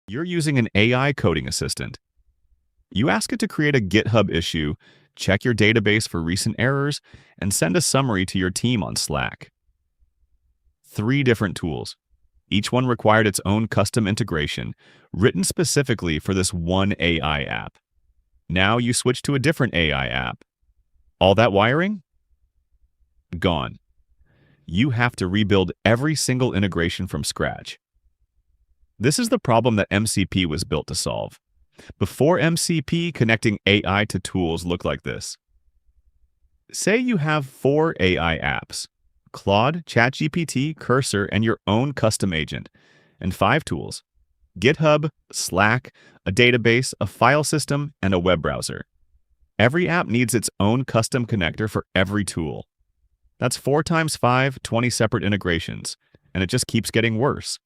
You're using an AI coding assistant. You ask it to create a GitHub issue, check your database for recent errors, and send a summary to your team on Slack. 3 different tools. Each one required its own custom integration, written specifically for this one AI app. Now you switch to a different AI app. All that wiring? Gone. You have to rebuild every single integration from scratch. This is the problem that MCP was built to solve. Before MCP, connecting AI to tools looked like this. Say you have 4 AI apps: Claude, ChatGPT, Cursor, and your own custom agent, and 5 tools: GitHub, Slack, a database, a file system, and a web browser. Every app needs its own custom connector for every tool. That's 4 times 5, 20 separate integrations, and it just keeps getting worse.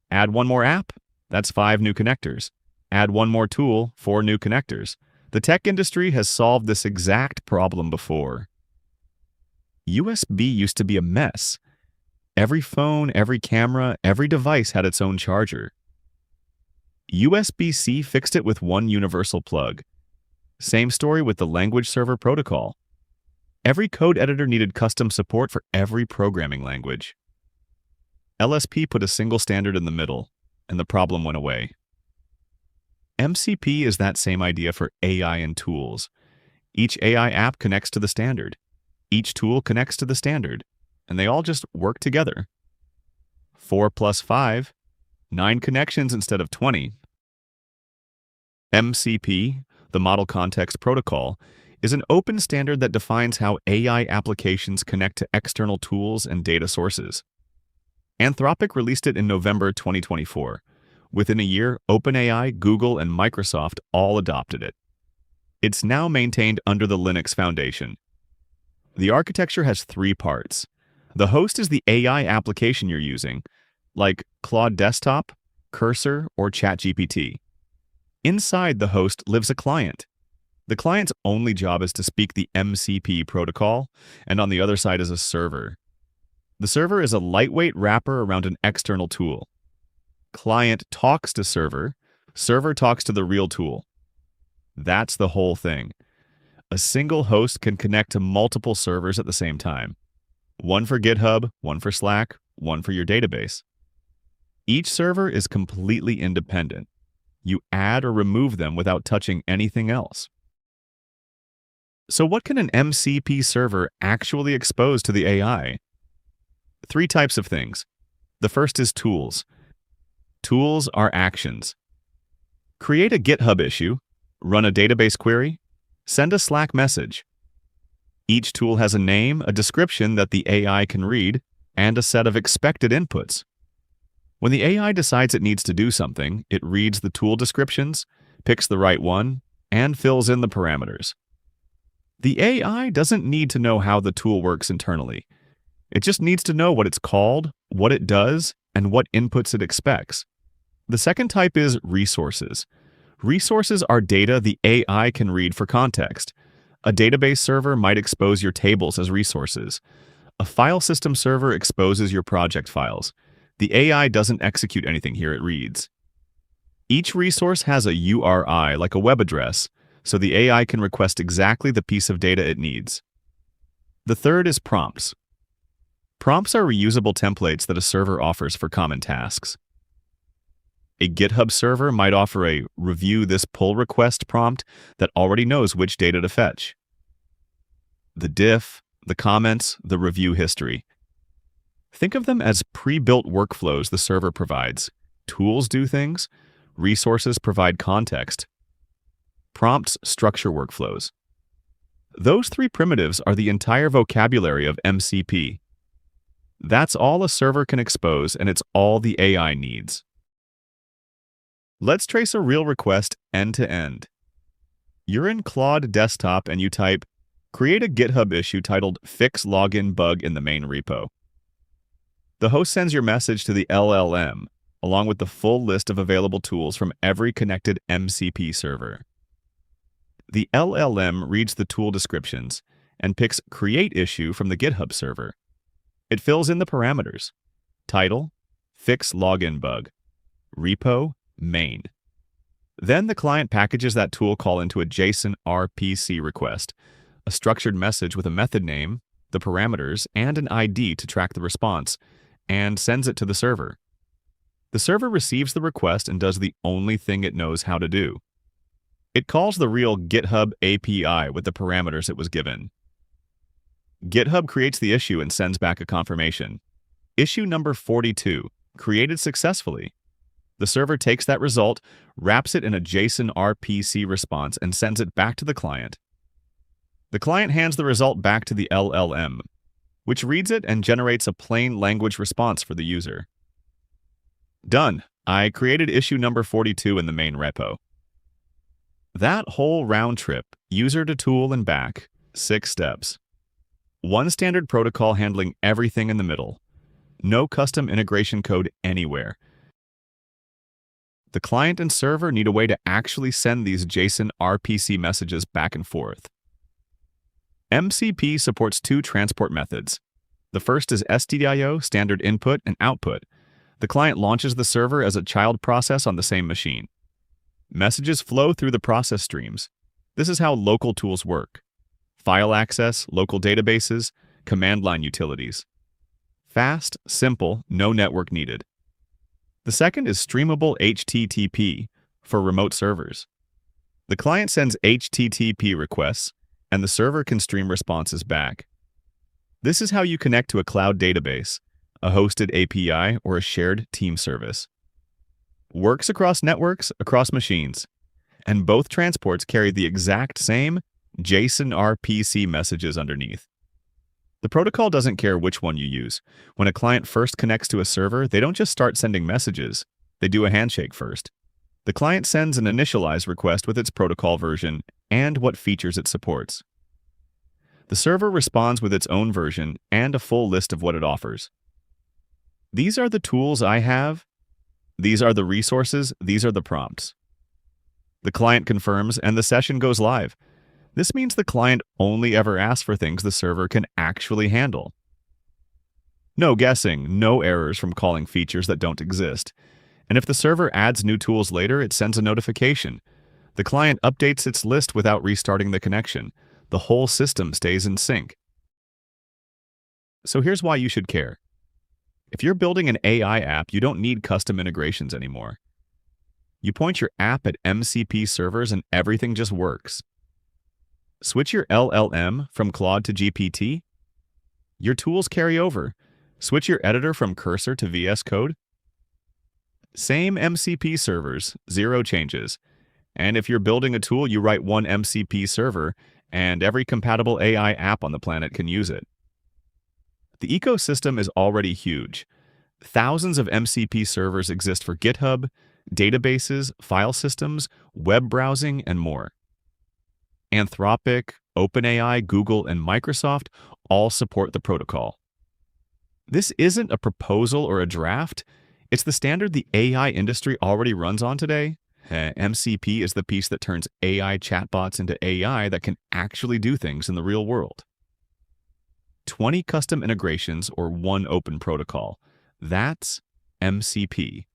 Add one more app, that's 5 new connectors. Add one more tool, 4 new connectors. The tech industry has solved this exact problem before. USB used to be a mess. Every phone, every camera, every device had its own charger. USB-C fixed it with one universal plug. Same story with the language server protocol. Every code editor needed custom support for every programming language. LSP put a single standard in the middle, and the problem went away. MCP is that same idea for AI and tools. Each AI app connects to the standard. Each tool connects to the standard, and they all just work together. 4 plus 5, 9 connections instead of 20. MCP, the Model Context Protocol, is an open standard that defines how AI applications connect to external tools and data sources. Anthropic released it in November 2024. Within a year, OpenAI, Google, and Microsoft all adopted it. It's now maintained under the Linux Foundation. The architecture has 3 parts. The host is the AI application you're using, like Claude Desktop, Cursor, or ChatGPT. Inside the host lives a client. The client's only job is to speak the MCP protocol, and on the other side is a server. The server is a lightweight wrapper around an external tool. Client talks to server, server talks to the real tool. That's the whole thing. A single host can connect to multiple servers at the same time. One for GitHub, one for Slack, one for your database. Each server is completely independent. You add or remove them without touching anything else. So what can an MCP server actually expose to the AI? 3 types of things. The first is tools. Tools are actions. Create a GitHub issue, run a database query, send a Slack message. Each tool has a name, a description that the AI can read, and a set of expected inputs. When the AI decides it needs to do something, it reads the tool descriptions, picks the right one, and fills in the parameters. The AI doesn't need to know how the tool works internally. It just needs to know what it's called, what it does, and what inputs it expects. The second type is resources. Resources are data the AI can read for context. A database server might expose your tables as resources. A file system server exposes your project files. The AI doesn't execute anything here, it reads. Each resource has a URI, like a web address, so the AI can request exactly the piece of data it needs. The third is prompts. Prompts are reusable templates that a server offers for common tasks. A GitHub server might offer a review this pull request prompt that already knows which data to fetch. The diff, the comments, the review history. Think of them as pre-built workflows the server provides. Tools do things, resources provide context. Prompts structure workflows. Those 3 primitives are the entire vocabulary of MCP. That's all a server can expose, and it's all the AI needs. Let's trace a real request end to end. You're in Claude Desktop and you type, create a GitHub issue titled Fix Login Bug in the main repo. The host sends your message to the LLM, along with the full list of available tools from every connected MCP server. The LLM reads the tool descriptions and picks Create Issue from the GitHub server. It fills in the parameters: title, fix login bug, repo, main. Then the client packages that tool call into a JSON-RPC request, a structured message with a method name, the parameters, and an ID to track the response, and sends it to the server. The server receives the request and does the only thing it knows how to do. It calls the real GitHub API with the parameters it was given. GitHub creates the issue and sends back a confirmation. Issue number 42, created successfully. The server takes that result, wraps it in a JSON-RPC response, and sends it back to the client. The client hands the result back to the LLM, which reads it and generates a plain language response for the user. Done. I created issue number 42 in the main repo. That whole round trip, user to tool and back, 6 steps. One standard protocol handling everything in the middle. No custom integration code anywhere. The client and server need a way to actually send these JSON-RPC messages back and forth. MCP supports 2 transport methods. The first is STDIO, standard input and output. The client launches the server as a child process on the same machine. Messages flow through the process streams. This is how local tools work. File access, local databases, command line utilities. Fast, simple, no network needed. The second is streamable HTTP for remote servers. The client sends HTTP requests, and the server can stream responses back. This is how you connect to a cloud database, a hosted API, or a shared team service. Works across networks, across machines, and both transports carry the exact same JSON-RPC messages underneath. The protocol doesn't care which one you use. When a client first connects to a server, they don't just start sending messages. They do a handshake first. The client sends an initialize request with its protocol version and what features it supports. The server responds with its own version and a full list of what it offers. These are the tools I have. These are the resources. These are the prompts. The client confirms and the session goes live. This means the client only ever asks for things the server can actually handle. No guessing, no errors from calling features that don't exist. And if the server adds new tools later, it sends a notification. The client updates its list without restarting the connection. The whole system stays in sync. So here's why you should care. If you're building an AI app, you don't need custom integrations anymore. You point your app at MCP servers and everything just works. Switch your LLM from Claude to GPT. Your tools carry over. Switch your editor from Cursor to VS Code. Same MCP servers, 0 changes. And if you're building a tool, you write one MCP server, and every compatible AI app on the planet can use it. The ecosystem is already huge. Thousands of MCP servers exist for GitHub, databases, file systems, web browsing, and more. Anthropic, OpenAI, Google, and Microsoft all support the protocol. This isn't a proposal or a draft. It's the standard the AI industry already runs on today. MCP is the piece that turns AI chatbots into AI that can actually do things in the real world. 20 custom integrations or one open protocol. That's MCP.